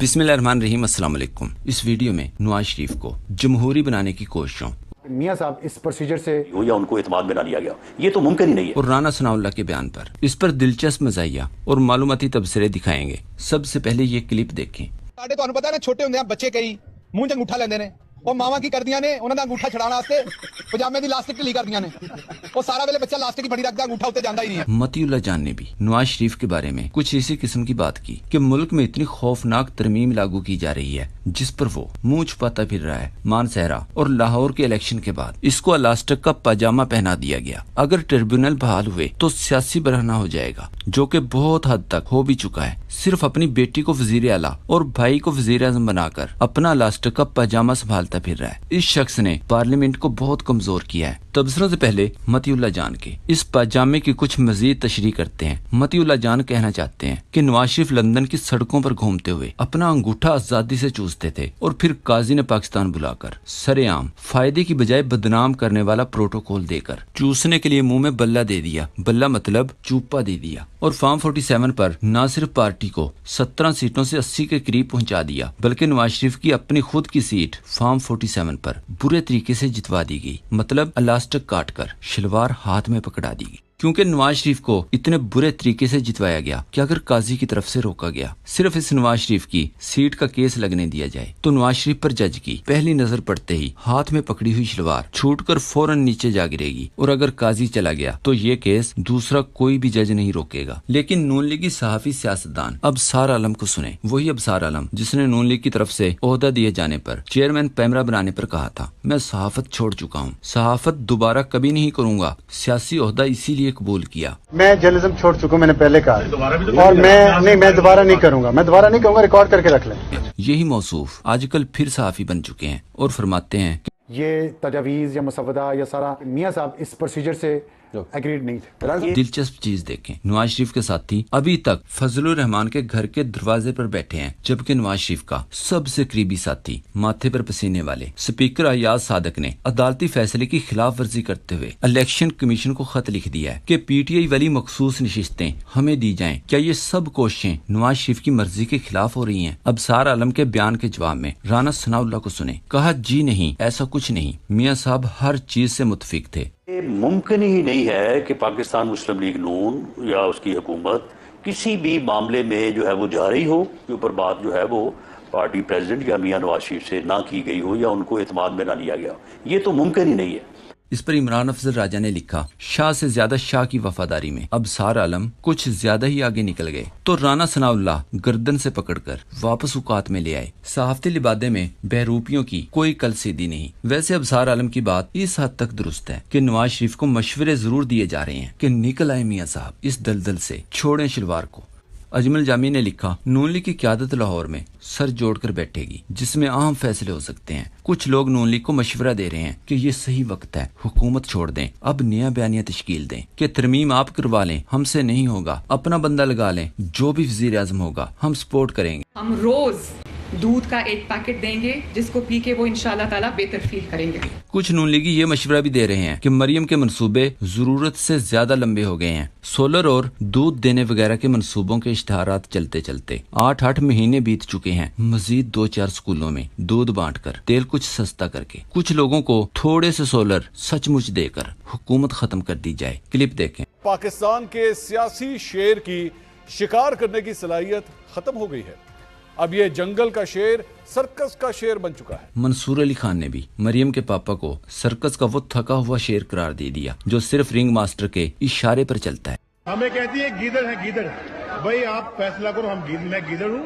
बिस्मिल्लाहिर्रहमानिर्रहीम। अस्सलाम वालेकुम। इस वीडियो में नवाज शरीफ को जमहूरी बनाने की कोशिशों, मियां साहब इस प्रोसीजर से या उनको एतमाद में ना लिया गया, ये तो मुमकिन ही नहीं है। और राना सनाउल्लाह के बयान पर इस पर दिलचस्प मज़ाहिया और मालूमाती तबसरे दिखाएंगे। सबसे पहले ये क्लिप देखें। ਸਾਡੇ ਤੁਹਾਨੂੰ ਪਤਾ ਨੇ ਛੋਟੇ ਹੁੰਦੇ ਆ ਬੱਚੇ ਕਈ ਮੂੰਹ 'ਚ ਅੰਗੂਠਾ ਲੈਂਦੇ ਨੇ, ਉਹ ਮਾਵਾਂ ਕੀ ਕਰਦੀਆਂ ਨੇ ਉਹਨਾਂ ਦਾ ਅੰਗੂਠਾ ਛਡਾਉਣ ਵਾਸਤੇ ਪਜਾਮੇ ਦੀ ਲਾਸਟਿਕ ਢਿੱਲੀ ਕਰਦੀਆਂ ਨੇ, ਉਹ ਸਾਰਾ ਵੇਲੇ ਬੱਚਾ ਲਾਸਟਿਕ ਹੀ ਫੜੀ ਰੱਖਦਾ, अंगूठा ਉੱਤੇ ਜਾਂਦਾ ही नहीं है। मतीउल्लाह जान ने भी नवाज शरीफ के बारे में कुछ इसी किस्म की बात की कि मुल्क में इतनी खौफनाक तरमीम लागू की जा रही है जिस पर वो मुंह छुपाता फिर रहा है। मानसहरा और लाहौर के इलेक्शन के बाद इसको इलास्टिक का पजामा पहना दिया गया। अगर ट्रिब्यूनल बहाल हुए तो सियासी बरहना हो जाएगा, जो कि बहुत हद तक हो भी चुका है। सिर्फ अपनी बेटी को वजीर आला और भाई को वजीर आजम बनाकर अपना इलास्टिक का पजामा संभालता फिर रहा है। इस शख्स ने पार्लियामेंट को बहुत कमजोर किया है। तबसरों से पहले मतीउल्लाह जान के इस पजामे की कुछ मजीद तशरीह करते हैं। मतीउल्लाह जान कहना चाहते हैं कि नवाज शरीफ लंदन की सड़कों पर घूमते हुए अपना अंगूठा आजादी से चूसते थे और फिर काजी ने पाकिस्तान बुलाकर सरेआम फायदे की बजाय बदनाम करने वाला प्रोटोकॉल देकर चूसने के लिए मुंह में बल्ला दे दिया। बल्ला मतलब चूपा दे दिया। और फार्म 47 पर न सिर्फ पार्टी को 17 सीटों से 80 के करीब पहुंचा दिया, बल्कि नवाज शरीफ की अपनी खुद की सीट फार्म 47 पर बुरे तरीके से जितवा दी गई। मतलब इलास्टिक काट कर शलवार हाथ में पकड़ा दी गई, क्योंकि नवाज शरीफ को इतने बुरे तरीके से जितवाया गया कि अगर काजी की तरफ से रोका गया सिर्फ इस नवाज शरीफ की सीट का केस लगने दिया जाए तो नवाज शरीफ पर जज की पहली नजर पड़ते ही हाथ में पकड़ी हुई शलवार छूटकर फौरन नीचे जा गिरेगी। और अगर काजी चला गया तो ये केस दूसरा कोई भी जज नहीं रोकेगा। लेकिन नून लीगी सहाफी सियासतदान अबसार आलम को सुने। वही अबसार आलम जिसने नून लीग की तरफ से ओहदा दिए जाने पर चेयरमैन पैमरा बनाने पर कहा था, मैं सहाफत छोड़ चुका हूँ, सहाफत दोबारा कभी नहीं करूंगा, सियासी ओहदा इसीलिए कबूल किया। मैं जर्नलिज्म छोड़ चुका हूं, मैंने पहले कहा, और मैं दोबारा नहीं करूंगा, रिकॉर्ड करके रख लें। यही मौसूफ आजकल फिर सहाफी बन चुके हैं और फरमाते हैं ये तजावीज या मुसवदा या सारा मियां साहब इस प्रोसीजर से एग्रीड नहीं थे। दिलचस्प चीज देखें, नवाज शरीफ के साथी अभी तक फजलुर रहमान के घर के दरवाजे पर बैठे हैं, जबकि नवाज शरीफ का सबसे करीबी साथी माथे पर पसीने वाले स्पीकर अयाज सादक ने अदालती फैसले की खिलाफ वर्जी करते हुए इलेक्शन कमीशन को खत लिख दिया है कि पीटीआई वाली मखसूस नशिस्तें हमें दी जाएं। क्या ये सब कोशिशें नवाज शरीफ की मर्जी के खिलाफ हो रही हैं? अबसार आलम के बयान के जवाब में राना सनाउल्लाह को सुने। कहा, जी नहीं, ऐसा कुछ नहीं, मियाँ साहब हर चीज से मुतफिक थे। ये मुमकिन ही नहीं है कि पाकिस्तान मुस्लिम लीग नून या उसकी हुकूमत किसी भी मामले में जो है वो जा रही हो के ऊपर बात जो है वो पार्टी प्रेसिडेंट या मियां नवाज शरीफ से ना की गई हो या उनको एतमाद में ना लिया गया, ये तो मुमकिन ही नहीं है। इस पर इमरान अफजल राजा ने लिखा, शाह से ज्यादा शाह की वफादारी में अबसार आलम कुछ ज्यादा ही आगे निकल गए तो राना सनाउल्लाह गर्दन से पकड़कर वापस औकात में ले आए। सहाफती लिबादे में बहरूपियों की कोई कलसीदी नहीं। वैसे अबसार आलम की बात इस हद तक दुरुस्त है कि नवाज शरीफ को मशवरे जरूर दिए जा रहे हैं कि निकल आए मियाँ साहब इस दलदल से, छोड़ें शलवार को। अजमल जामी ने लिखा, नून लीग की क्यादत लाहौर में सर जोड़कर बैठेगी जिसमें अहम फैसले हो सकते हैं। कुछ लोग नून लीग को मशवरा दे रहे हैं कि ये सही वक्त है, हुकूमत छोड़ दें, अब नया बयानिया तश्कील दें, कि तरमीम आप करवा लें, हमसे नहीं होगा, अपना बंदा लगा लें, जो भी वजीर आजम होगा हम सपोर्ट करेंगे। हम रोज दूध का एक पैकेट देंगे जिसको पी के वो इंशाल्लाह ताला बेहतर फील करेंगे। कुछ नून लीगी ये मशवरा भी दे रहे हैं कि मरियम के मंसूबे जरूरत से ज्यादा लंबे हो गए हैं। सोलर और दूध देने वगैरह के मंसूबों के इश्तहारात चलते चलते 8 महीने बीत चुके हैं। मजीद 2-4 स्कूलों में दूध बांटकर, तेल कुछ सस्ता करके, कुछ लोगों को थोड़े से सोलर सचमुच देकर हुकूमत खत्म कर दी जाए। क्लिप देखें। पाकिस्तान के सियासी शेर की शिकार करने की सलाहियत खत्म हो गई है। अब ये जंगल का शेर सर्कस का शेर बन चुका है। मंसूर अली खान ने भी मरियम के पापा को सर्कस का वो थका हुआ शेर करार दे दिया जो सिर्फ रिंग मास्टर के इशारे पर चलता है। हमें कहती है गीदड़ है गीदड़, भाई आप फैसला करो, मैं गीदड़ हूँ,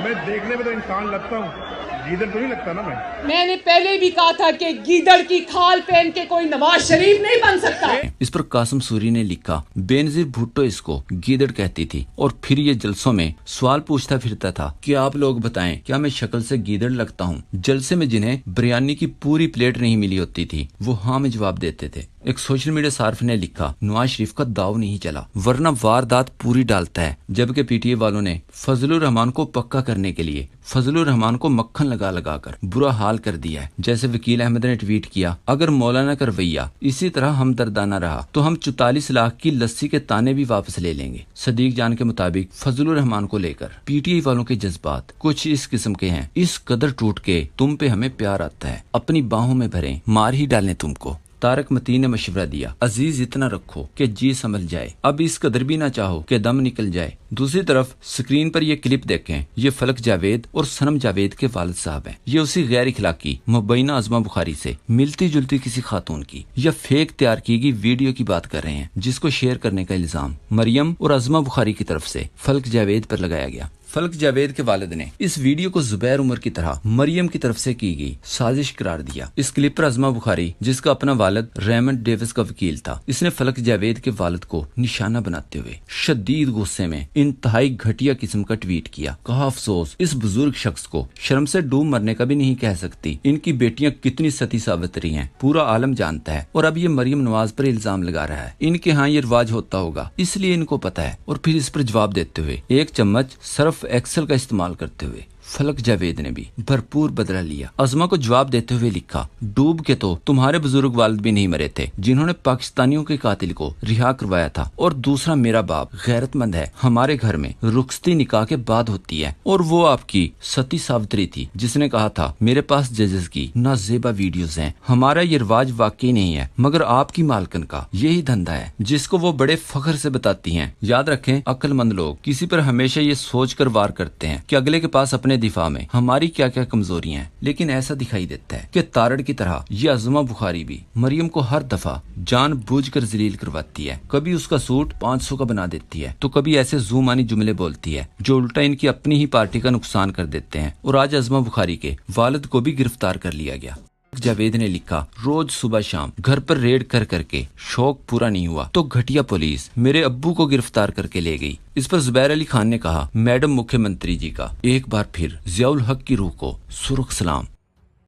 मैं देखने में तो इंसान लगता हूँ, गीदड़ तो नहीं लगता ना। मैंने पहले भी कहा था कि गीदड़ की खाल पहन के कोई नवाज शरीफ नहीं बन सकता। इस पर कासिम सूरी ने लिखा, बेनजीर भुट्टो इसको गीदड़ कहती थी और फिर ये जलसों में सवाल पूछता फिरता था कि आप लोग बताएं क्या मैं शक्ल से गीदड़ लगता हूँ? जलसे में जिन्हें बिरयानी की पूरी प्लेट नहीं मिली होती थी वो हाँ में जवाब देते थे। एक सोशल मीडिया सार्फ ने लिखा, नवाज शरीफ का दाव नहीं चला वरना वारदात पूरी डालता है। जबकि पीटीआई वालों ने फजलुर रहमान को पक्का करने के लिए फजलुर रहमान को मक्खन लगा लगा कर बुरा हाल कर दिया है। जैसे वकील अहमद ने ट्वीट किया, अगर मौलाना का रवैया इसी तरह हमदर्दाना रहा तो हम 44 लाख की लस्सी के ताने भी वापस ले लेंगे। सदीक जान के मुताबिक फजलुर रहमान को लेकर पीटीआई वालों के जज्बात कुछ इस किस्म के हैं, इस कदर टूट के तुम पे हमें प्यार आता है, अपनी बाहों में भरें, मार ही डालें तुमको। तारक मतीन ने मशवरा दिया, अजीज इतना रखो कि जी संभल जाए, अब इस कदर भी ना चाहो कि दम निकल जाए। दूसरी तरफ स्क्रीन पर ये क्लिप देखें, ये फलक जावेद और सनम जावेद के वालिद साहब हैं। ये उसी गैर इखलाकी मुबैना अज़मा बुखारी से मिलती जुलती किसी खातून की या फेक तैयार की गई वीडियो की बात कर रहे हैं, जिसको शेयर करने का इल्जाम मरियम और अज़मा बुखारी की तरफ से फलक जावेद पर लगाया गया। फलक जावेद के वालिद ने इस वीडियो को जुबैर उमर की तरह मरियम की तरफ से की गई साजिश करार दिया। इस क्लिप पर अज़मा बुखारी, जिसका अपना वालिद रेमंड डेविस का वकील था, इसने फलक जावेद के वालिद को निशाना बनाते हुए शदीद गुस्से में इंतहाई घटिया किस्म का ट्वीट किया। कहा, अफसोस इस बुजुर्ग शख्स को शर्म से डूब मरने का भी नहीं कह सकती। इनकी बेटियां कितनी सती साबित रही हैं, पूरा आलम जानता है। और अब ये मरियम नवाज पर इल्जाम लगा रहा है। इनके यहाँ ये रिवाज होता होगा, इसलिए इनको पता है। और फिर इस पर जवाब देते हुए एक चम्मच सर्फ एक्सेल का इस्तेमाल करते हुए फलक जावेद ने भी भरपूर बदला लिया। अज़मा को जवाब देते हुए लिखा, डूब के तो तुम्हारे बुजुर्ग वालिद भी नहीं मरे थे, जिन्होंने पाकिस्तानियों के कातिल को रिहा करवाया था। और दूसरा, मेरा बाप गैरतमंद है, हमारे घर में रुखसती निकाह के बाद होती है। और वो आपकी सती सावित्री थी, जिसने कहा था मेरे पास जजेस की नाजेबा वीडियोस हैं। हमारा ये रिवाज वाकई नहीं है, मगर आपकी मालकन का यही धंधा है, जिसको वो बड़े फख्र से बताती हैं। याद रखें, अक्लमंद लोग किसी पर हमेशा ये सोच कर वार करते हैं कि अगले के पास अपने दिफा में हमारी क्या क्या कमजोरियां हैं, लेकिन ऐसा दिखाई देता है कि तारड़ की तरह ये अज़मा बुखारी भी मरियम को हर दफा जानबूझकर जलील करवाती है। कभी उसका सूट 500 का बना देती है, तो कभी ऐसे ज़ूमानी जुमले बोलती है जो उल्टा इनकी अपनी ही पार्टी का नुकसान कर देते हैं। और आज अज़मा बुखारी के वालिद को भी गिरफ्तार कर लिया गया। जावेद ने लिखा, रोज सुबह शाम घर पर रेड कर करके शौक पूरा नहीं हुआ तो घटिया पुलिस मेरे अब्बू को गिरफ्तार करके ले गई। इस पर जुबैर अली खान ने कहा, मैडम मुख्यमंत्री जी का एक बार फिर ज़ियाउल हक की रूह को सुर्ख सलाम।